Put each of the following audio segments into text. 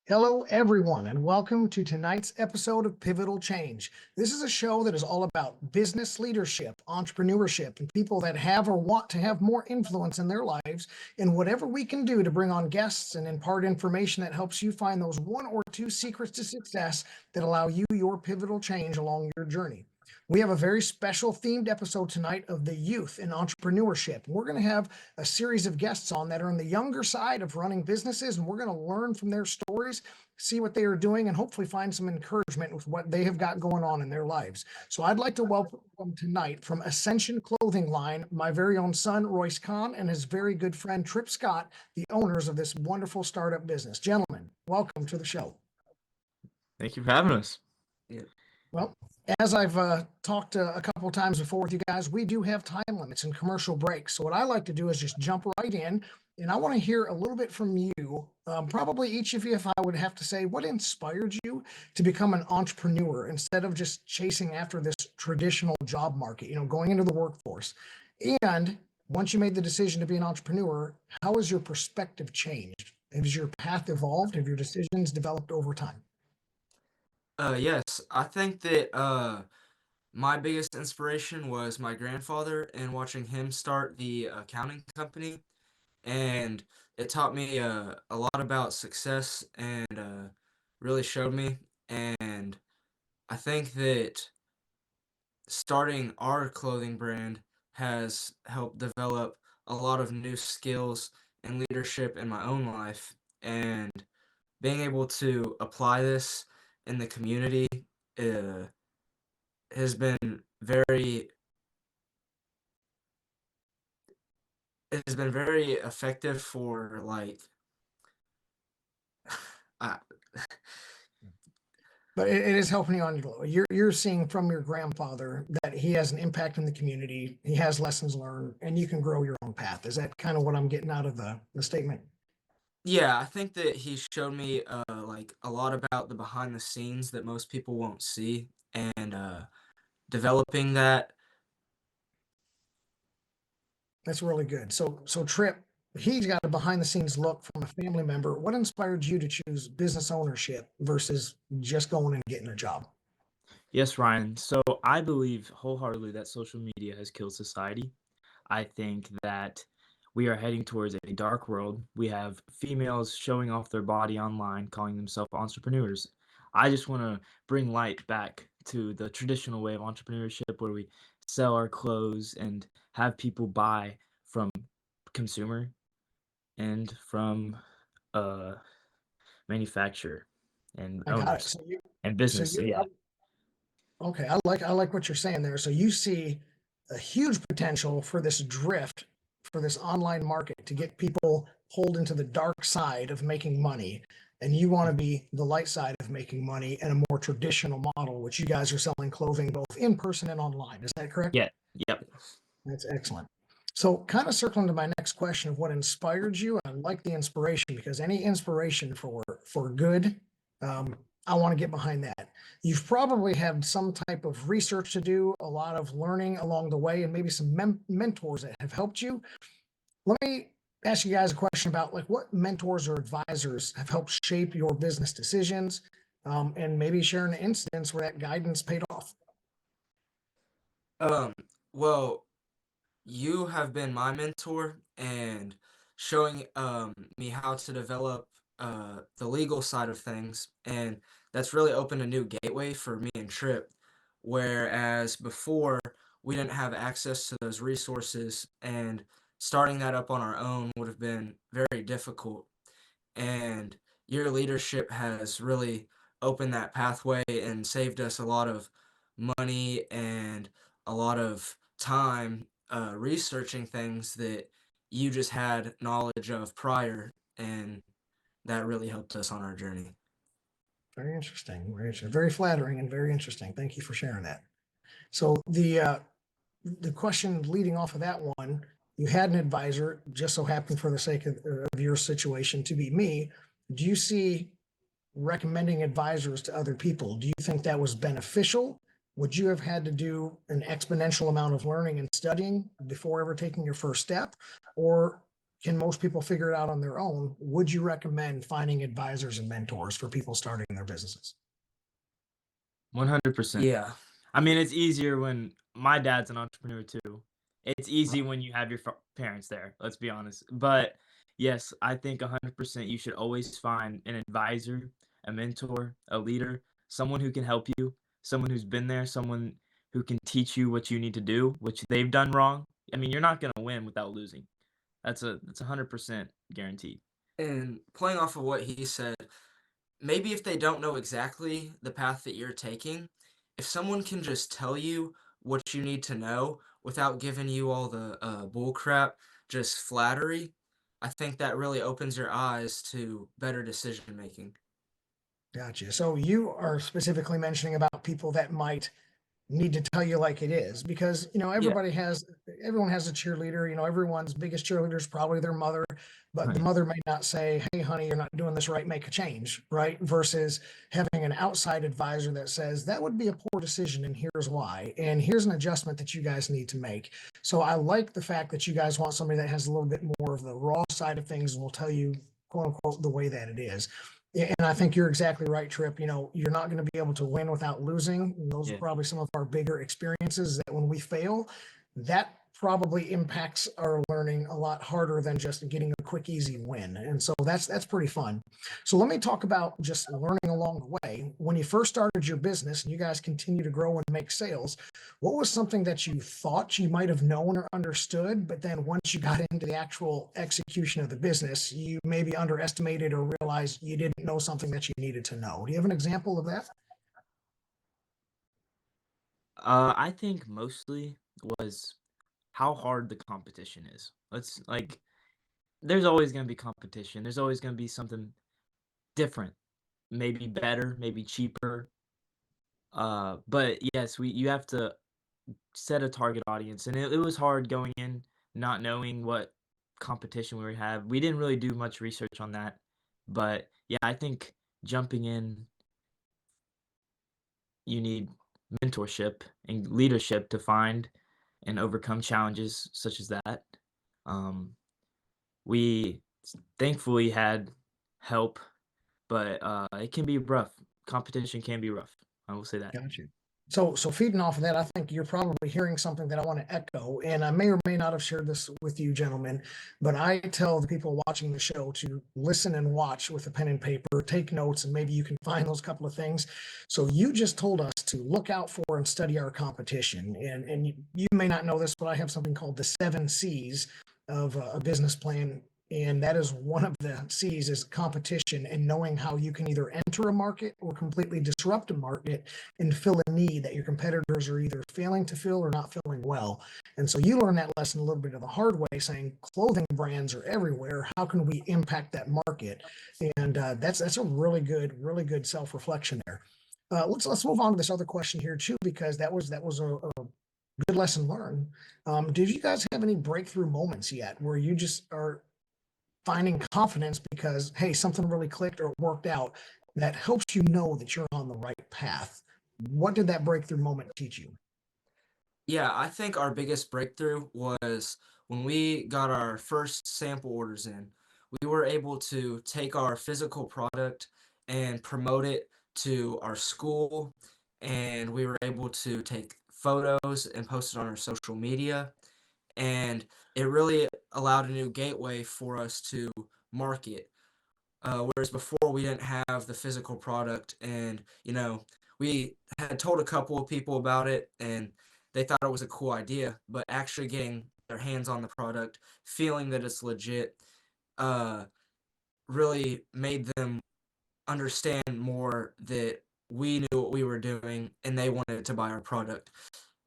Hello, everyone, and welcome to tonight's episode of Pivotal Change. This is a show that is all about business leadership, entrepreneurship, and people that have or want to have more influence in their lives, and whatever we can do to bring on guests and impart information that helps you find those one or two secrets to success that allow you your pivotal change along your journey. We have a very special themed episode tonight of the youth in entrepreneurship. We're going to have a series of guests on that are on the younger side of running businesses, and we're going to learn from their stories, see what they are doing, and hopefully find some encouragement with what they have got going on in their lives. So I'd like to welcome tonight from Ascension Clothing Line, my very own son, Royce Conn, and his very good friend, Trip Scott, the owners of this wonderful startup business. Gentlemen, welcome to the show. Thank you for having us. Well, as I've talked a couple times before with you guys, we do have time limits and commercial breaks. So what I like to do is just jump right in, and I want to hear a little bit from you. Probably each of you, if I would have to say, what inspired you to become an entrepreneur instead of just chasing after this traditional job market, going into the workforce? And once you made the decision to be an entrepreneur, how has your perspective changed? Has your path evolved? Have your decisions developed over time? Yes, I think that my biggest inspiration was my grandfather and watching him start the accounting company, and it taught me a lot about success and really showed me. And I think that starting our clothing brand has helped develop a lot of new skills and leadership in my own life, and being able to apply this in the community uh, has been very it has been very effective for uh, But it is helping you on you're seeing from your grandfather that he has an impact in the community. He has lessons learned, and you can grow your own path. Is that kind of what I'm getting out of the statement? yeah, I think that he showed me like a lot about the behind the scenes that most people won't see, and developing that. That's really good. So Trip, he's got a behind the scenes look from a family member. What inspired you to choose business ownership versus just going and getting a job? Yes, Ryan. So I believe wholeheartedly that social media has killed society. I think that we are heading towards a dark world. We have females showing off their body online, calling themselves entrepreneurs. I just want to bring light back to the traditional way of entrepreneurship where we sell our clothes and have people buy from consumer and from uh manufacturer and I got it. owners and So business. So you yeah. okay. I like what you're saying there. So you see a huge potential for this drift for this online market to get people pulled into the dark side of making money. And you want to be the light side of making money in a more traditional model, which you guys are selling clothing both in person and online. Is that correct? Yeah. Yep. That's excellent. So, kind of circling to my next question of what inspired you, I like the inspiration because any inspiration for good, I want to get behind that. You've probably had some type of research to do, a lot of learning along the way, and maybe some mentors that have helped you. Let me ask you guys a question about like what mentors or advisors have helped shape your business decisions, and maybe share an instance where that guidance paid off. Um, well, you have been my mentor and showing me how to develop the legal side of things, and that's really opened a new gateway for me and Trip. Whereas before we didn't have access to those resources, and starting that up on our own would have been very difficult. And your leadership has really opened that pathway and saved us a lot of money and a lot of time researching things that you just had knowledge of prior, and that really helped us on our journey. Very interesting. Very interesting. Very flattering and very interesting. Thank you for sharing that. So the question leading off of that one, you had an advisor, just so happened for the sake of your situation to be me. Do you see recommending advisors to other people? Do you think that was beneficial? Would you have had to do an exponential amount of learning and studying before ever taking your first step? Or can most people figure it out on their own? Would you recommend finding advisors and mentors for people starting their businesses? 100%. Yeah. I mean, it's easier when my dad's an entrepreneur too. It's easy Right. when you have your parents there, let's be honest. But yes, I think 100% you should always find an advisor, a mentor, a leader, someone who can help you, someone who's been there, someone who can teach you what you need to do, which they've done wrong. I mean, you're not going to win without losing. That's 100% guaranteed. And playing off of what he said, maybe if they don't know exactly the path that you're taking, if someone can just tell you what you need to know without giving you all the bull crap, just flattery, I think that really opens your eyes to better decision making. Gotcha. So you are specifically mentioning about people that might need to tell you like it is, because Yeah. everyone has a cheerleader. Everyone's biggest cheerleader is probably their mother, but the Right. mother may not say, hey honey, you're not doing this right, make a change, right? Versus having an outside advisor that says that would be a poor decision and here's why, and here's an adjustment that you guys need to make. So I like the fact that you guys want somebody that has a little bit more of the raw side of things and will tell you, quote unquote, the way that it is. And I think you're exactly right, Trip. You're not going to be able to win without losing. And those are Yeah. probably some of our bigger experiences that when we fail, that probably impacts our learning a lot harder than just getting a quick, easy win. And so that's pretty fun. So let me talk about just learning along the way. When you first started your business and you guys continue to grow and make sales, what was something that you thought you might have known or understood, but then once you got into the actual execution of the business, you maybe underestimated or realized you didn't know something that you needed to know? Do you have an example of that? I think mostly was how hard the competition is. There's always gonna be competition. There's always gonna be something different, maybe better, maybe cheaper. But yes, you have to set a target audience, and it was hard going in, not knowing what competition we would have. We didn't really do much research on that, but yeah, I think jumping in, you need mentorship and leadership to find and overcome challenges such as that. Um, we thankfully had help, but it can be rough. Competition can be rough. I will say that. Gotcha. So feeding off of that, I think you're probably hearing something that I want to echo, and I may or may not have shared this with you, gentlemen, but I tell the people watching the show to listen and watch with a pen and paper, take notes, and maybe you can find those couple of things. So you just told us to look out for and study our competition, and you may not know this, but I have something called the 7 C's of a business plan. And that is one of the C's is competition and knowing how you can either enter a market or completely disrupt a market and fill a need that your competitors are either failing to fill or not filling well. And so you learn that lesson a little bit of the hard way, saying clothing brands are everywhere. How can we impact that market? And that's a really good self reflection there. Let's move on to this other question here too, because that was a good lesson learned. Did you guys have any breakthrough moments yet where you just are finding confidence because, hey, something really clicked or worked out that helps you know that you're on the right path? What did that breakthrough moment teach you? Yeah, I think our biggest breakthrough was when we got our first sample orders in. We were able to take our physical product and promote it to our school, and we were able to take photos and post it on our social media. And it really allowed a new gateway for us to market. Whereas before we didn't have the physical product, and we had told a couple of people about it, and they thought it was a cool idea, but actually getting their hands on the product, feeling that it's legit, uh, really made them understand more that we knew what we were doing and they wanted to buy our product.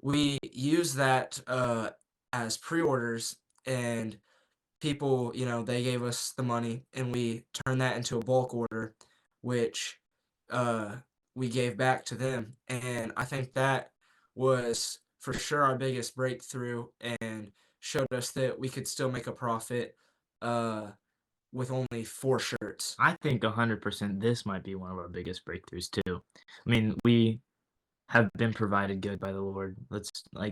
We used that as pre-orders, and people, they gave us the money and we turned that into a bulk order, which uh, we gave back to them. And I think that was for sure our biggest breakthrough and showed us that we could still make a profit uh, with only 4 shirts. I think 100% this might be one of our biggest breakthroughs too. I mean, we have been provided good by the Lord.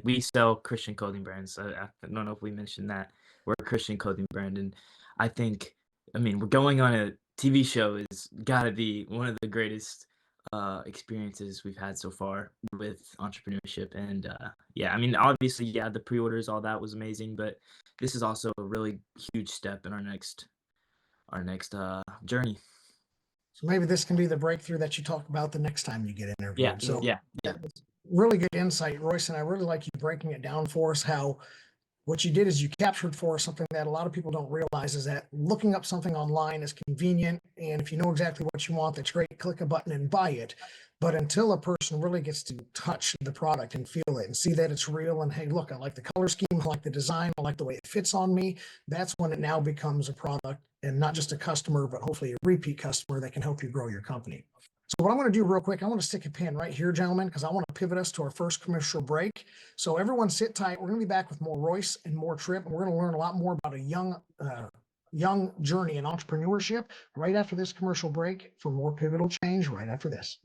We sell Christian clothing brands. I don't know if we mentioned that. we're a Christian clothing brand, and I think, I mean, we're going on a TV show is gotta be one of the greatest experiences we've had so far with entrepreneurship. And yeah, I mean, obviously, yeah, the pre-orders, all that was amazing, but this is also a really huge step in our next journey. So maybe this can be the breakthrough that you talk about the next time you get Yeah, interviewed. So yeah, yeah. that was really good insight, Royce, and I really like you breaking it down for us. How what you did is you captured for us something that a lot of people don't realize is that looking up something online is convenient, and if you know exactly what you want, that's great. Click a button and buy it. But until a person really gets to touch the product and feel it and see that it's real, and hey, look, I like the color scheme, I like the design, I like the way it fits on me, that's when it now becomes a product and not just a customer, but hopefully a repeat customer that can help you grow your company. So what I'm going to do real quick, I want to stick a pin right here, gentlemen, because I want to pivot us to our first commercial break. So everyone sit tight. We're going to be back with more Royce and more Trip, and we're going to learn a lot more about a young journey in entrepreneurship right after this commercial break for more Pivotal Change right after this.